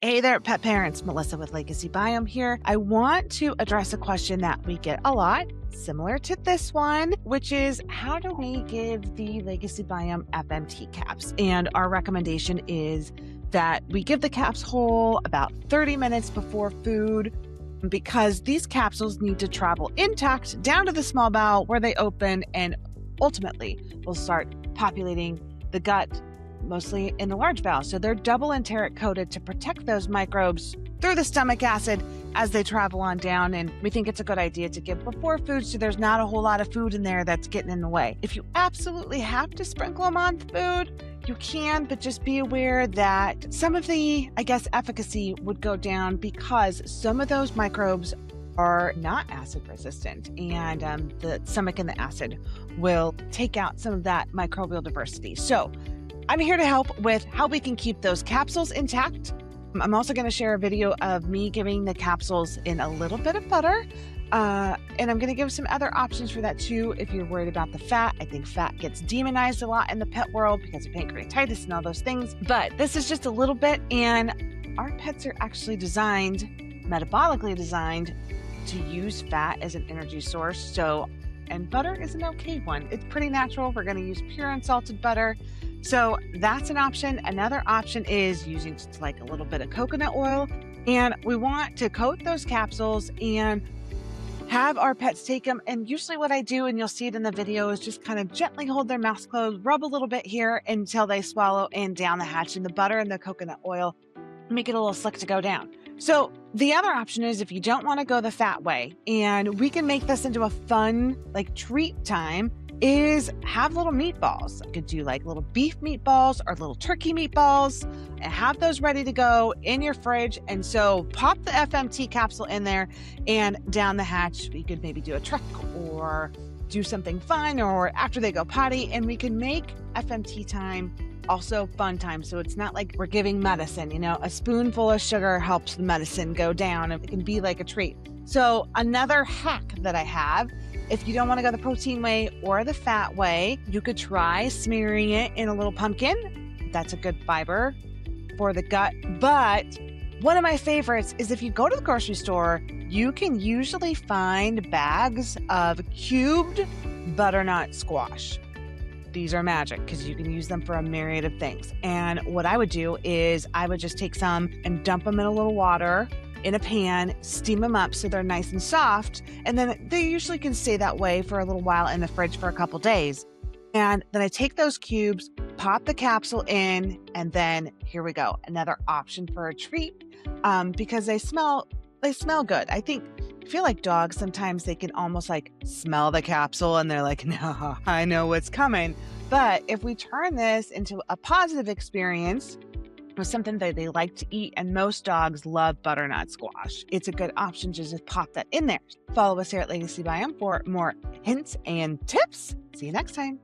Hey there, pet parents. Melissa with Legacy Biome here. I want to address a question that we get a lot, similar to this one, which is how do we give the Legacy Biome FMT caps? And our recommendation is that we give the caps whole about 30 minutes before food because these capsules need to travel intact down to the small bowel where they open and ultimately will start populating the gut, mostly in the large bowel. So they're double enteric-coated to protect those microbes through the stomach acid as they travel on down. And we think it's a good idea to give before food so there's not a whole lot of food in there that's getting in the way. If you absolutely have to sprinkle them on food, you can, but just be aware that some of the, efficacy would go down because some of those microbes are not acid resistant, and the stomach and the acid will take out some of that microbial diversity. So I'm here to help with how we can keep those capsules intact. I'm also going to share a video of me giving the capsules in a little bit of butter. And I'm going to give some other options for that too if you're worried about the fat. I think fat gets demonized a lot in the pet world because of pancreatitis and all those things. But this is just a little bit, and our pets are actually designed, metabolically designed, to use fat as an energy source. And butter is an okay one. It's pretty natural. We're going to use pure unsalted butter. So that's an option. Another option is using just like a little bit of coconut oil. And we want to coat those capsules and have our pets take them. And usually what I do, and you'll see it in the video, is just kind of gently hold their mouths closed, rub a little bit here until they swallow, and down the hatch in the butter and the coconut oil, make it a little slick to go down. So the other option is if you don't want to go the fat way, and we can make this into a fun, like treat time, is have little meatballs. You could do like little beef meatballs or little turkey meatballs and have those ready to go in your fridge. And so pop the FMT capsule in there, and down the hatch, we could maybe do a truck or do something fun, or after they go potty, and we can make FMT time also fun time. So it's not like we're giving medicine, a spoonful of sugar helps the medicine go down. It can be like a treat. So another hack that I have, if you don't want to go the protein way or the fat way, you could try smearing it in a little pumpkin. That's a good fiber for the gut. But one of my favorites is if you go to the grocery store, you can usually find bags of cubed butternut squash. These are magic because you can use them for a myriad of things. And what I would do is I would just take some and dump them in a little water in a pan, steam them up so they're nice and soft. And then they usually can stay that way for a little while in the fridge for a couple days. And then I take those cubes, pop the capsule in, and then here we go. Another option for a treat because they smell good. I feel like dogs, sometimes they can almost like smell the capsule and they're like, no, I know what's coming. But if we turn this into a positive experience with something that they like to eat, and most dogs love butternut squash, it's a good option to just pop that in there. Follow us here at Legacy Biome for more hints and tips. See you next time.